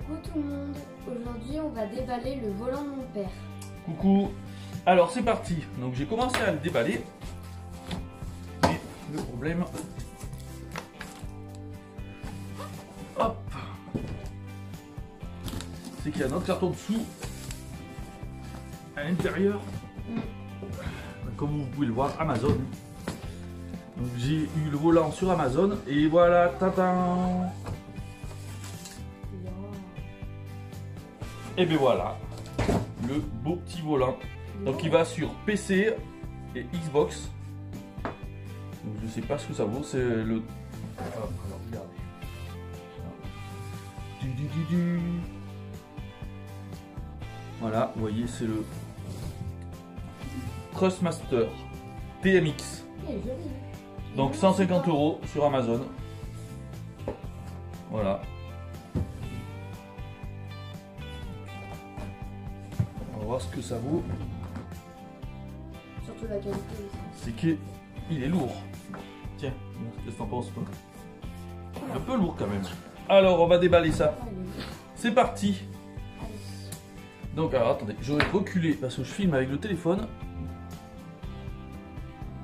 Coucou tout le monde, aujourd'hui on va déballer le volant de mon père. Coucou. Alors c'est parti. Donc j'ai commencé à le déballer. Et le problème... Hop. C'est qu'il y a un autre carton dessous. À l'intérieur. Comme vous pouvez le voir, Amazon. Donc j'ai eu le volant sur Amazon. Et voilà, tadam. Et bien voilà, le beau petit volant. Donc il va sur PC et Xbox. Donc, je sais pas ce que ça vaut, c'est le... alors regardez. Voilà, vous voyez, c'est le Trustmaster TMX. Donc 150 € sur Amazon. Voilà. On va voir ce que ça vaut. Surtout la qualité. C'est qu'il est lourd. Tiens, qu'est-ce que t'en penses toi? Un peu lourd quand même. Alors on va déballer ça. C'est parti. Donc alors attendez, je vais reculer parce que je filme avec le téléphone.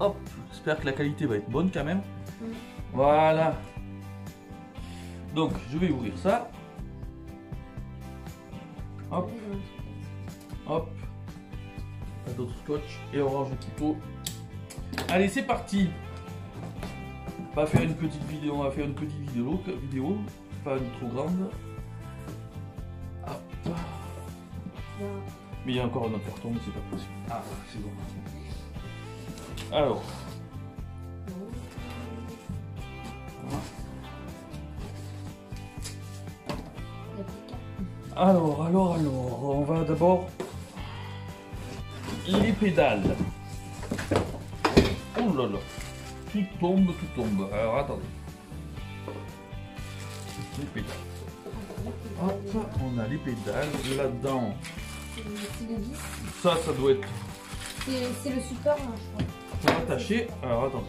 Hop, j'espère que la qualité va être bonne quand même. Voilà. Donc je vais ouvrir ça. Hop. Hop. Pas d'autre scotch et on range le couteau. Allez, c'est parti. On va faire une petite vidéo, on va faire une petite vidéo, pas une trop grande. Hop. Mais il y a encore un autre carton, mais c'est pas possible. Ah, c'est bon. Alors. Alors, on va d'abord les pédales. Oh là là, tout tombe. Alors attendez. Les pédales. Hop, on a les pédales là-dedans. Ça doit être. C'est le support, hein, je crois. Attaché. Alors attendez.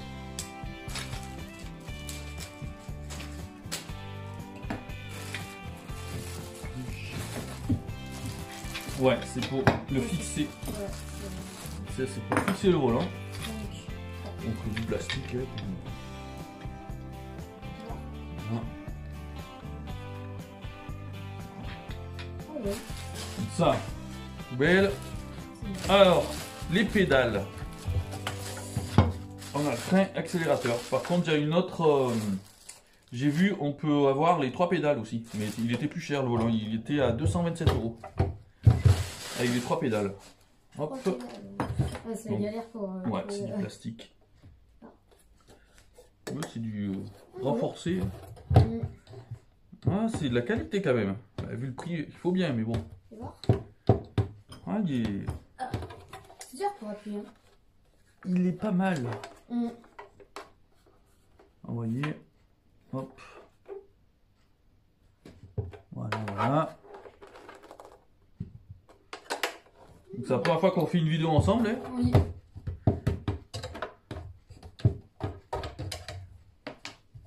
Ouais, c'est pour le fixer. C'est pour fixer le volant. Donc du plastique. Ça, belle. Alors, les pédales. On a le frein, accélérateur. Par contre, il y a une autre. J'ai vu, on peut avoir les 3 pédales aussi. Mais il était plus cher le volant. Il était à 227 €. Avec les 3 pédales. Hop. C'est galère pour. Ouais, c'est du plastique. Ouais, c'est du renforcé. Ah, c'est de la qualité quand même. Vu le prix, il faut bien, mais bon. Ah, il est... C'est dur pour appuyer. Il est pas mal. Vous voyez. Hop. Voilà. C'est la première fois qu'on fait une vidéo ensemble. Hein. Oui.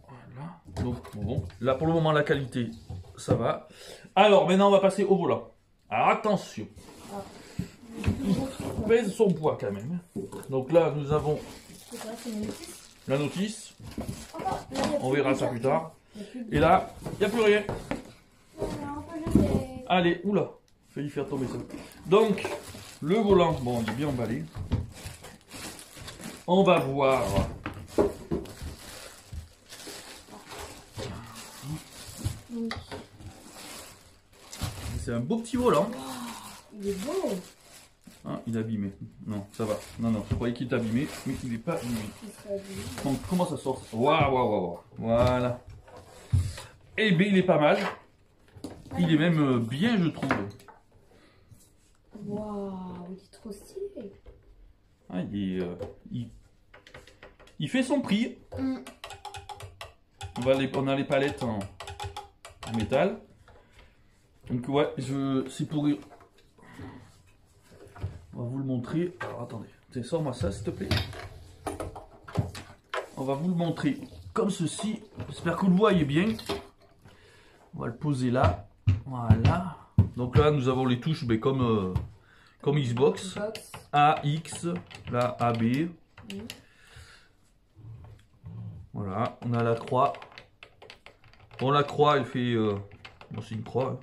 Voilà. Donc bon, là pour le moment la qualité, ça va. Alors maintenant on va passer au volant. Alors attention. Il pèse son poids quand même. Donc là nous avons la notice. On verra ça plus tard. Et là, il n'y a plus rien. Allez, oula, failli faire tomber ça. Donc, le volant, bon, il est bien emballé. On va voir. C'est un beau petit volant. Il est beau. Ah, il est abîmé. Non, ça va. Non, je croyais qu'il était abîmé, mais il n'est pas abîmé. Donc, comment ça sort? Waouh. Voilà. Eh bien, il est pas mal. Il est même bien, je trouve. Waouh, il est trop stylé. Ah, il fait son prix. On a les palettes en métal. Donc ouais, c'est pour... On va vous le montrer. Alors attendez, sors-moi ça s'il te plaît. On va vous le montrer comme ceci. J'espère que vous le voyez bien. On va le poser là. Voilà. Donc là, nous avons les touches comme Xbox. A, X, là, A, B. Voilà, on a la croix. Bon, la croix, elle fait... bon, c'est une croix.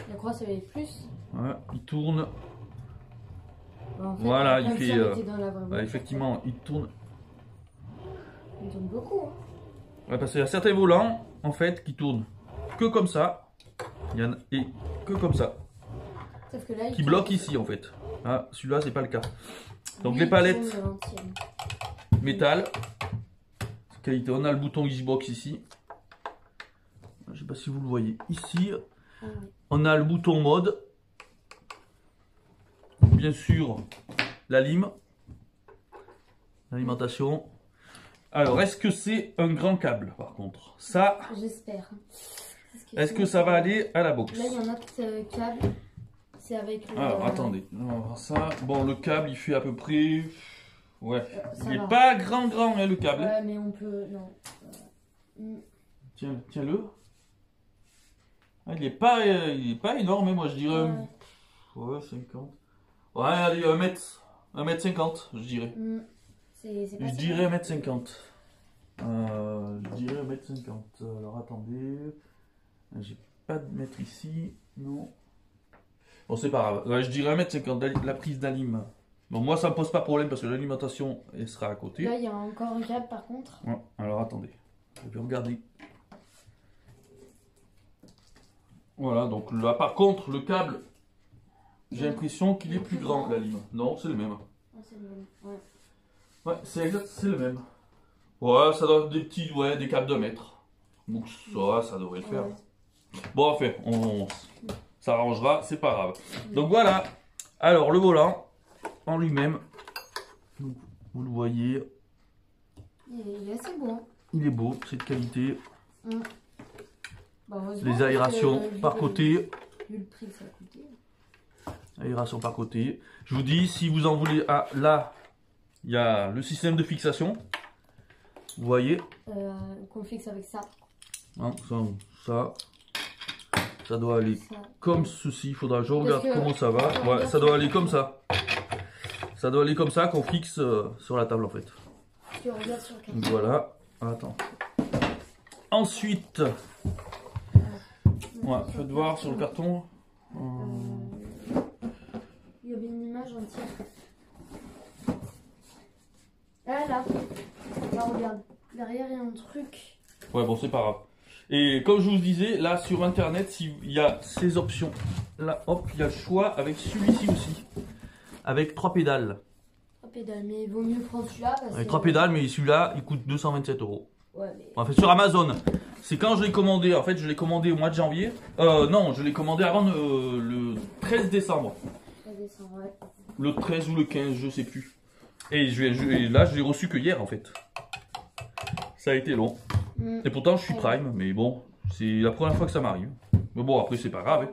La croix, c'est les plus. Ouais, il tourne. Bon, en fait, Voilà, il comme fait... si on était dans la vraie ouais, voiture. effectivement, il tourne. Il tourne beaucoup. Hein. Ouais, parce qu'il y a certains volants, en fait, qui tournent que comme ça. Il y en a et que comme ça. Sauf que là, Qui bloquent ici, en fait. Ah, celui-là, c'est pas le cas. Donc, lui, les il palettes tourne à l'ancienne. métal. Qualité. On a le bouton Xbox ici. Je sais pas si vous le voyez. Ici, Ah, oui. on a le bouton mode. Bien sûr, la lime. L'alimentation. Alors, est-ce que c'est un grand câble, par contre? Ça, J'espère. est-ce que ça va aller à la box? Là, il y a un autre câble. C'est avec le... Alors, attendez. On va voir ça. Bon, le câble, il fait à peu près... Ouais. ça Il n'est va. pas grand, hein, le câble. Ouais, mais on peut... Non. Tiens-le. Ah, il est pas énorme, hein, moi je dirais. Ouais, 50. Ouais, allez, 1m50, je dirais. Je dirais 1m50. Je dirais 1m50. Alors attendez. J'ai pas de mètre ici. Non. Bon, c'est pas grave. Ouais, je dirais 1m50. La prise d'alim. Bon, moi ça me pose pas problème parce que l'alimentation elle sera à côté. Là, il y a encore un câble par contre. Ouais, alors attendez. Je vais regarder. Voilà, donc là par contre, le câble, j'ai l'impression qu'il est plus grand, la lime. Non, c'est le même. Ah, c'est le même. Ouais. Ouais, c'est exact, c'est le même. Ouais, ça doit être des petits, ouais, des câbles de mètre. Donc ça devrait le faire. Ouais. Bon, enfin, on s'arrangera, c'est pas grave. Donc voilà. Alors, le volant, en lui-même, vous le voyez. Il est assez beau. Hein. Il est beau, c'est de qualité. Bah, Les aérations par côté. Vu le prix que ça a coûté. Aération par côté. Je vous dis, si vous en voulez... Ah, là, il y a le système de fixation. Vous voyez Qu'on fixe avec ça. hein, ça doit aller comme ceci. Il faudra que je regarde comment ça va. Ouais, ça doit aller comme ça. Ça doit aller comme ça qu'on fixe sur la table en fait. Tu regardes sur le carton. Donc, voilà. Attends. Ensuite... Ouais, faites voir sur le carton. Il y avait une image entière. Ah là, là regarde, derrière il y a un truc. Ouais bon c'est pas grave. Et comme je vous disais, là sur internet, s'il y a ces options, là hop, il y a le choix avec celui-ci aussi. Avec 3 pédales. 3 pédales, mais il vaut mieux prendre celui-là. Avec 3 pédales, mais celui-là il coûte 227 €. Ouais, mais... En fait sur Amazon. C'est quand je l'ai commandé, en fait je l'ai commandé au mois de janvier. Non, je l'ai commandé avant le 13 décembre. Ouais. Le 13 ou le 15, je sais plus. Et là je l'ai reçu que hier en fait. Ça a été long. Et pourtant je suis Prime, mais bon, c'est la première fois que ça m'arrive. Mais bon après c'est pas grave.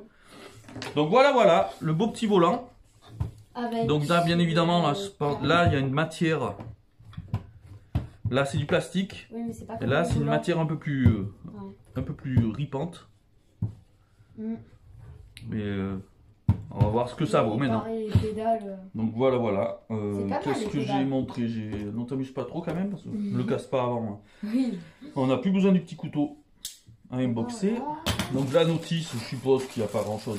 Donc voilà, le beau petit volant. Avec donc là bien évidemment, là il y a une matière. Là c'est du plastique. Oui, mais c'est pas et là c'est une matière un peu plus ripante. Mais on va voir ce que ça vaut maintenant. Les pédales, donc voilà. Qu'est-ce que j'ai pédales. montré? Non, t'amuses pas trop quand même parce que je le casse pas avant. Oui. On n'a plus besoin du petit couteau à unboxer. Donc la notice, je suppose qu'il n'y a pas grand chose.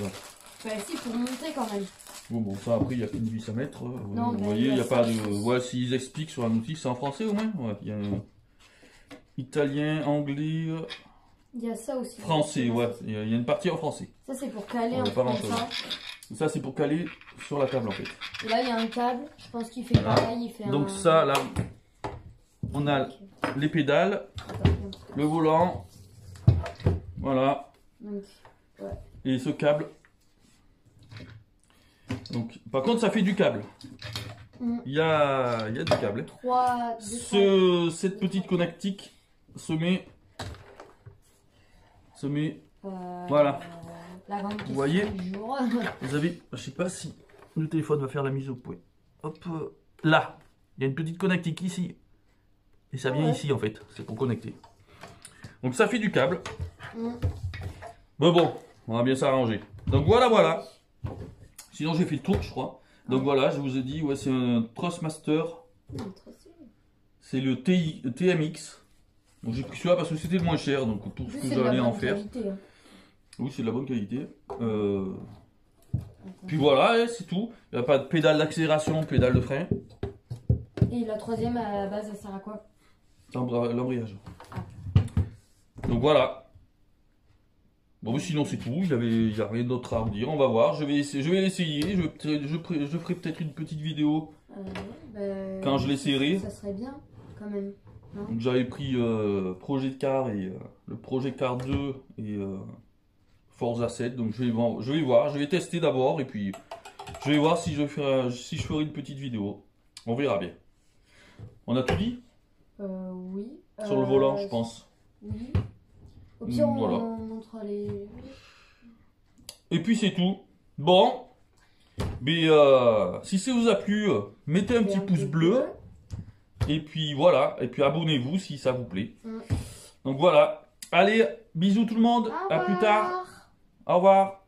Bah si, pour monter quand même. Bon ça après il n'y a qu'une vis à mettre. Non, vous bah, voyez, il n'y a pas de... chose. Ouais, s'ils expliquent sur la notice, c'est en français au moins. Ouais, il y a italien, anglais, Il y a ça aussi. français, ouais. Il y a une partie en français. Ça c'est pour caler Ouais, un pas truc comme grand-chose. ça. Ça c'est pour caler sur la table en fait. Et là il y a un câble, je pense qu'il fait pareil, il fait donc ça là, on a les pédales, le volant, voilà, donc, ouais. et ce câble. Donc par contre ça fait du câble. Il y a du câble. Cette petite connectique se met voilà. Vous voyez, vous avez, je sais pas si le téléphone va faire la mise au point. Hop, là, il y a une petite connectique ici. Et ça vient ici en fait, c'est pour connecter. Donc ça fait du câble. Mais bon, On va bien s'arranger. Donc voilà. Sinon j'ai fait le tour je crois. Donc voilà, je vous ai dit, ouais, c'est un Trustmaster. C'est le TMX. Donc j'ai pris celui-là parce que c'était le moins cher, donc pour ce que j'allais en faire. Hein. Oui, c'est de la bonne qualité. Puis voilà, c'est tout. Il n'y a pas de pédale d'accélération, pédale de frein. Et la troisième à la base, elle sert à quoi? L'embrayage. Donc voilà. Bon, mais sinon c'est tout. Il n'y a rien d'autre à vous dire. On va voir. Je vais l'essayer. Je ferai peut-être une petite vidéo quand je l'essayerai. Ça serait bien, quand même. Donc j'avais pris Project Car et le Project Car 2 et Forza 7. Donc je vais voir. Je vais tester d'abord et puis je vais voir si je ferai une petite vidéo. On verra bien. On a tout dit? Oui. Sur le volant, je pense. Oui. Au pire, voilà. on montrera les... Et puis c'est tout. Bon. Mais si ça vous a plu, mettez un petit pouce bleu. Et puis voilà. Et puis abonnez-vous si ça vous plaît. Donc voilà. Allez, bisous tout le monde. À plus tard. Au revoir.